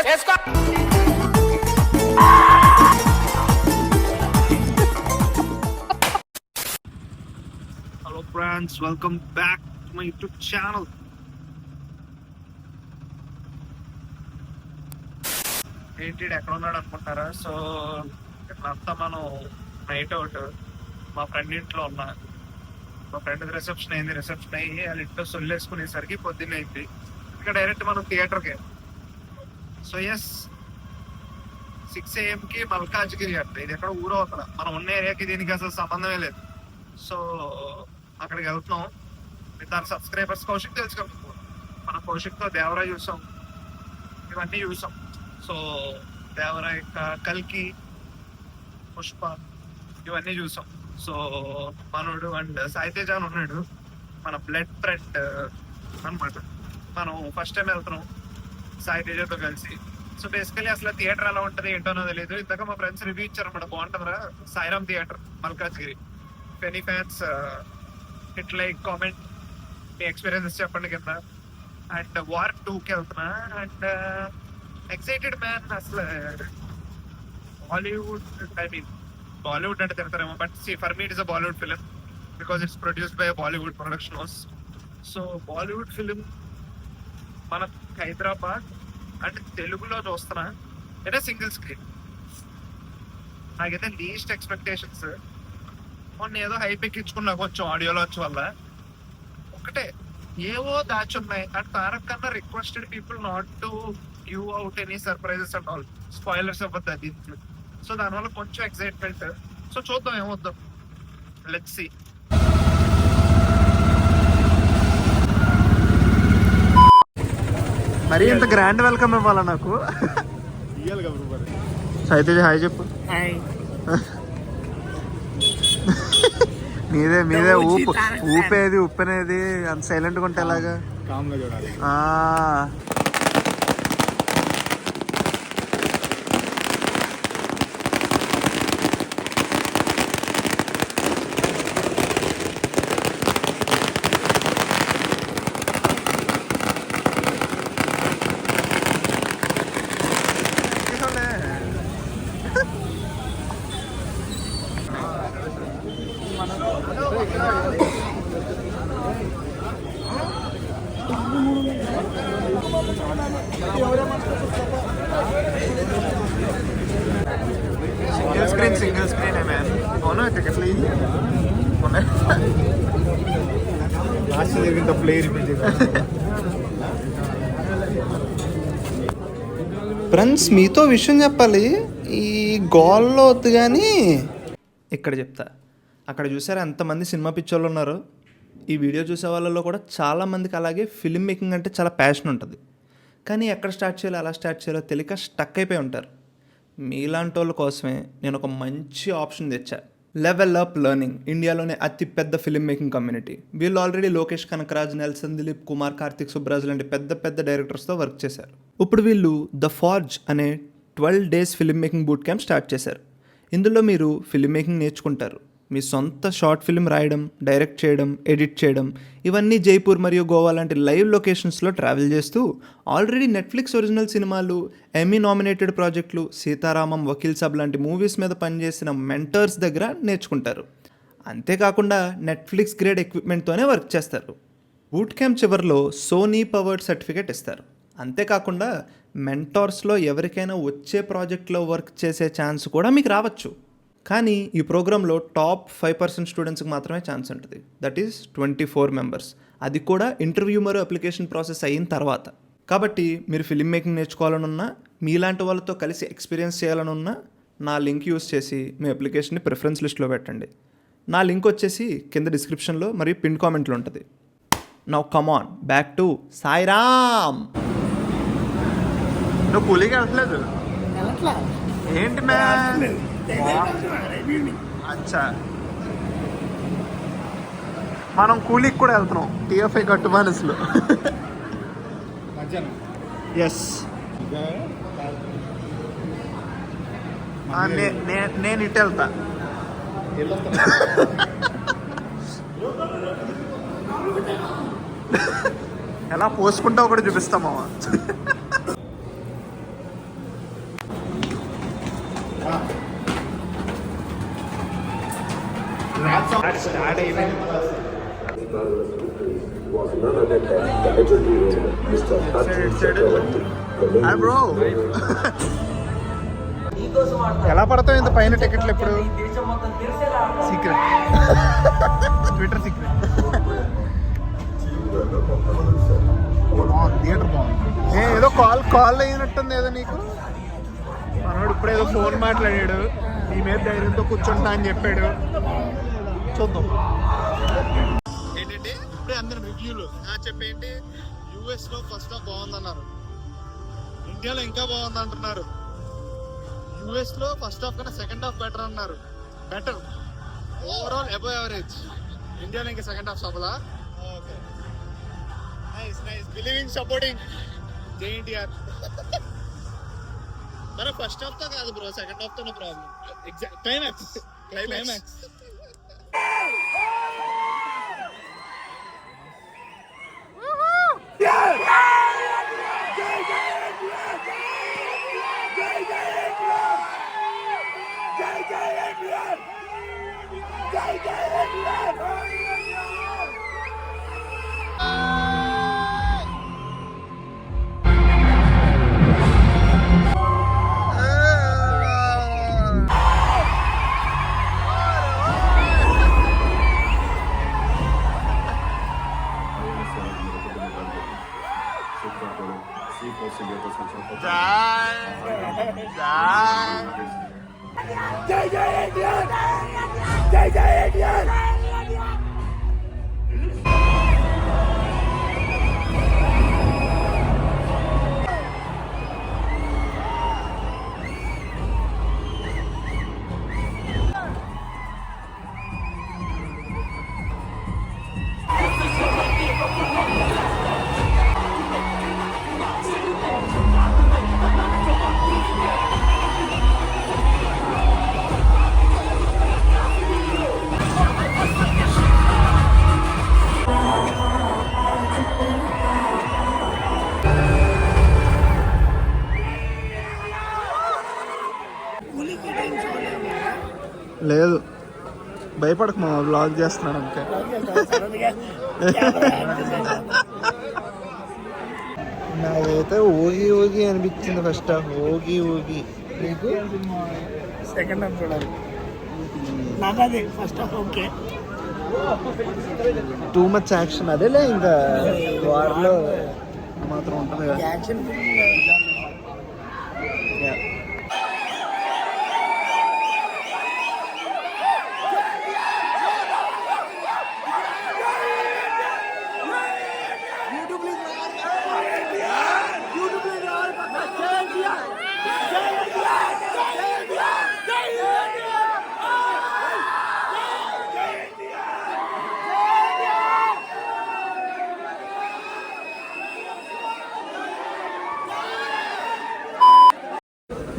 Hello friends, welcome back to my YouTube channel. ఏంటి ఎక్కడ ఉన్నాడు అనుకుంటారా? సో అంతా మనం నైట్ అవుట్ మా ఫ్రెండ్ ఇంట్లో ఉన్నా. మా ఫ్రెండ్ రిసెప్షన్ అయింది. రిసెప్షన్ అయ్యి వాళ్ళ ఇంట్లో సొల్లేసుకునేసరికి పొద్దున్న అయింది. ఇంకా డైరెక్ట్ మనం థియేటర్కి. సో ఎస్ 6 AM మల్కాజ్గిరి అంట. ఇది ఎక్కడ ఊరు అవుతుంది. మనం ఉన్న ఏరియాకి దీనికి అసలు సంబంధమే లేదు. సో అక్కడికి వెళ్తున్నాం. దాని సబ్స్క్రైబర్స్ కౌశిక్ తెలుసు కదా, మన కౌశిక్తో దేవరా చూసాం, ఇవన్నీ చూసాం. సో దేవరా ఇంకా కల్కి, పుష్ప ఇవన్నీ చూసాం. సో మనోడు అండ్ సాయితేజ అని ఉన్నాడు, మన బ్లడ్ ఫ్రెండ్ అనమాట. మనం ఫస్ట్ టైం వెళ్తున్నాం సాయితేజతో కలిసి. సో బేసికలీ అసలు థియేటర్ ఎలా ఉంటుంది ఏంటోనో తెలియదు. ఇంతగా మా ఫ్రెండ్స్ రివ్యూ ఇచ్చారనమాట, బాగుంటుందిరా Sairam theatre Malkajgiri. Any fans hit like comment, మీ ఎక్స్పీరియన్సెస్ చెప్పండి కింద. అండ్ వార్ 2కి వెళ్తున్నా అండ్ ఎక్సైటెడ్ మ్యాన్. అసలు బాలీవుడ్, ఐ మీన్ బాలీవుడ్ అంటే తిడతారేమో, but for me it is a Bollywood film because it's produced by Bollywood production house. So Bollywood film మన హైదరాబాద్ అంటే తెలుగులో చూస్తున్నా అంటే సింగిల్ స్క్రీన్. నాకైతే లీస్ట్ ఎక్స్పెక్టేషన్స్. మొన్న ఏదో హైప్ ఎక్కించుకున్నా కొంచెం ఆడియోలో వచ్చి వల్ల ఒకటే ఏవో దాచున్నాయి. అండ్ తారక్ కన్నా requested people not to give out any surprises and all, spoilers అవ్వద్దు అది. సో దానివల్ల కొంచెం ఎక్సైట్మెంట్. సో చూద్దాం ఏమవుద్దాం, లెట్స్ సీ. మరి ఇంత గ్రాండ్ వెల్కమ్ ఇవ్వాలా నాకు? సైతేజ హాయ్ చెప్పు. మీదే ఊపేది ఉప్పనేది అంత సైలెంట్గా ఉంటే ఎలాగా? సింగిల్ స్క్రీన్ है मैन. कौन है टिकट ली? कौन है? आज से लेकिन द प्लेयर में देखा. ఫ్రెండ్స్ మీతో విషయం చెప్పాలి. ఈ గోల్లో వద్దు కానీ ఇక్కడ చెప్తా. అక్కడ చూసారా ఎంతమంది సినిమా పిక్చర్లు ఉన్నారో? ఈ వీడియో చూసే వాళ్ళలో కూడా చాలామందికి అలాగే ఫిల్మ్ మేకింగ్ అంటే చాలా ప్యాషన్ ఉంటుంది. కానీ ఎక్కడ స్టార్ట్ చేయాలో ఎలా స్టార్ట్ చేయాలో తెలియక స్టక్ అయిపోయి ఉంటారు. మీలాంటి వాళ్ళ కోసమే నేను ఒక మంచి ఆప్షన్ తెచ్చా. లెవెల్ అప్ లెర్నింగ్, ఇండియాలోనే అతిపెద్ద ఫిల్మ్ మేకింగ్ కమ్యూనిటీ. వీళ్ళు ఆల్రెడీ లోకేష్ కనకరాజ్, నెల్సన్ దిలీప్ కుమార్, కార్తిక్ సుబ్రాజ్ లాంటి పెద్ద డైరెక్టర్స్తో వర్క్ చేశారు. ఇప్పుడు వీళ్ళు ద ఫార్జ్ అనే 12 days film making boot camp start చేశారు. ఇందులో మీరు ఫిల్మ్ మేకింగ్ నేర్చుకుంటారు. మీ సొంత షార్ట్ ఫిల్మ్ రాయడం, డైరెక్ట్ చేయడం, ఎడిట్ చేయడం, ఇవన్నీ జైపూర్ మరియు గోవా లాంటి లైవ్ లొకేషన్స్లో ట్రావెల్ చేస్తూ ఆల్రెడీ నెట్ఫ్లిక్స్ ఒరిజినల్ సినిమాలు, ఎమ్మీ నామినేటెడ్ ప్రాజెక్టులు, సీతారామం, వకీల్ సాబ్ లాంటి మూవీస్ మీద పనిచేసిన మెంటర్స్ దగ్గర నేర్చుకుంటారు. అంతేకాకుండా నెట్ఫ్లిక్స్ గ్రేడ్ ఎక్విప్మెంట్తోనే వర్క్ చేస్తారు. బూట్ క్యాంప్ చివరిలో సోనీ పవర్డ్ సర్టిఫికేట్ ఇస్తారు. అంతేకాకుండా మెంటార్స్లో ఎవరికైనా వచ్చే ప్రాజెక్ట్లో వర్క్ చేసే ఛాన్స్ కూడా మీకు రావచ్చు. కానీ ఈ ప్రోగ్రాంలో టాప్ 5% స్టూడెంట్స్కి మాత్రమే ఛాన్స్ ఉంటుంది. That is 24 members. అది కూడా ఇంటర్వ్యూ మరియు అప్లికేషన్ ప్రాసెస్ అయిన తర్వాత. కాబట్టి మీరు ఫిల్మ్ మేకింగ్ నేర్చుకోవాలనున్నా, మీలాంటి వాళ్ళతో కలిసి ఎక్స్పీరియన్స్ చేయాలనున్నా నా లింక్ యూస్ చేసి మీ అప్లికేషన్ని ప్రిఫరెన్స్ లిస్ట్లో పెట్టండి. నా లింక్ వచ్చేసి కింద డిస్క్రిప్షన్లో మరియు పిన్ కామెంట్లో ఉంటుంది. Now come on back to Sairam. నువ్వు కూలీకి వెళ్ళట్లేదు ఏంటి మ్యాన్? అచ్చా, మనం కూలీకి కూడా వెళ్తున్నాం టీఎఫ్ఐ కట్టుబానిస్లో. ఎస్, నేను ఇటు వెళ్తా. ఎలా పోసుకుంటావు కూడా చూపిస్తామా? స్టార్ట్ అయిపోయింది. ఎలా పడతావు ఇంత పైన టికెట్లు ఎప్పుడు? Secret, Twitter secret. థియేటర్ బాగుంది. ఏదో కాల్ అయినట్టుంది ఏదో నీకు. మనోడు ఇప్పుడు ఏదో ఫోన్ మాట్లాడాడు, నీ మీద ధైర్యంతో కూర్చుంటా అని చెప్పాడు. చూద్దాం ఏంటంటే ఇప్పుడే అందరు రివ్యూలు చెప్పేంటి. యూఎస్ లో ఫస్ట్ హాఫ్ బాగుందన్నారు, ఇండియాలో ఇంకా బాగుంది అంటున్నారు. యూఎస్ లో ఫస్ట్ హాఫ్ కన్నా సెకండ్ హాఫ్ బెటర్ అన్నారు. Better overall above average. ఇండియాలో ఇంకా సెకండ్ హాఫ్ సభలా. Okay, nice nice. Believing, supporting JNTR. మన ఫస్ట్ హాఫ్ తో కాదు బ్రో, సెకండ్ హాఫ్ తోనే ప్రాబ్లం. Exact climax. లేదు, భయపడకు మా వ్లాగ్ చేస్తున్నాను అంతే. నాకైతే ఊగి అనిపించింది ఫస్ట్ హాఫ్. ఊగి నీకు సెకండ్ హాఫ్ చూడాలి. నాకు అది first half okay, too much action. అదేలే ఇంకా వార్లో మాత్రం ఉంటుంది కదా యాక్షన్.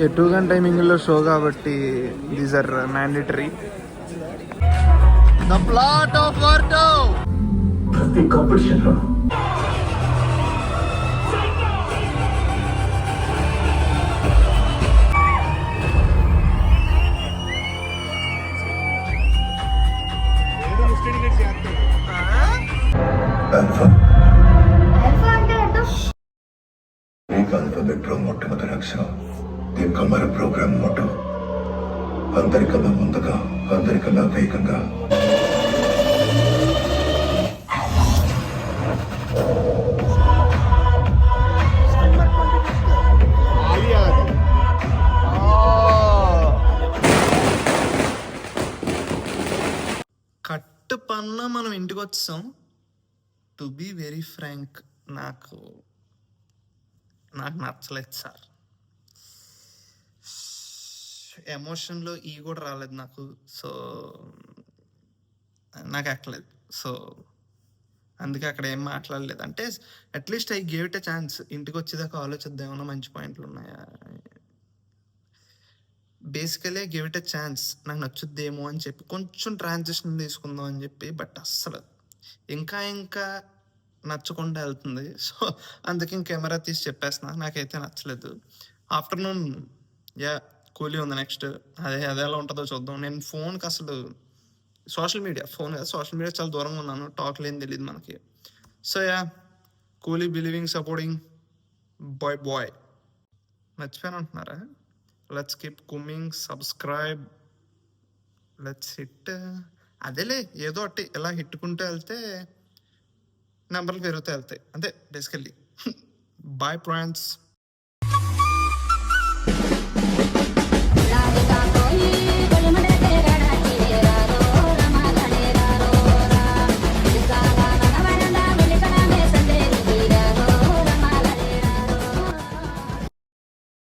ఈ 2 గంట టైమింగ్లో షో కాబట్టి these are mandatory. The plot of వర్టో. ప్రతి కాంపిటీషన్లో ఆల్ఫాబెట్లో మొట్టమొదటి అక్షరం. దీని కమర ప్రోగ్రామ్ మోటో అందరికన్నా ముందుగా, అందరికన్నా వేగంగా. కట్టు పన్న మనం ఇంటికి వచ్చాం. టు బీ వెరీ ఫ్రాంక్, నాకు నచ్చలేదు సార్. ఎమోషన్లో ఈ కూడా రాలేదు నాకు. సో నాకు ఎక్కలేదు. సో అందుకే అక్కడ ఏం మాట్లాడలేదు. అంటే at least I gave it a chance. ఇంటికి వచ్చేదాకా ఆలోచిద్దాం ఏమైనా మంచి పాయింట్లు ఉన్నాయా. Basically give it a chance. నాకు నచ్చుద్దేమో అని చెప్పి కొంచెం ట్రాన్సిషన్ తీసుకుందాం అని చెప్పి. బట్ అస్సలు ఇంకా నచ్చకుండా వెళ్తుంది. సో అందుకే కెమెరా తీసి చెప్పేస్తున్నా, నాకైతే నచ్చలేదు. ఆఫ్టర్నూన్ కూలీ ఉంది నెక్స్ట్. అదే ఎలా ఉంటుందో చూద్దాం. నేను ఫోన్కి అసలు సోషల్ మీడియా, ఫోన్ కాదు, సోషల్ మీడియా చాలా దూరంగా ఉన్నాను, టాక్ లేని తెలియదు మనకి. So ya, Coolie believing supporting boy. మర్చిపోయాను అంటున్నారా? Let's keep coming, subscribe, let's hit. అదేలే, ఏదో ఒకటి ఇలా హిట్టుకుంటూ వెళ్తే నెంబర్లు పెరుగుతూ వెళ్తాయి అంతే బేసికల్లీ. Bye friends.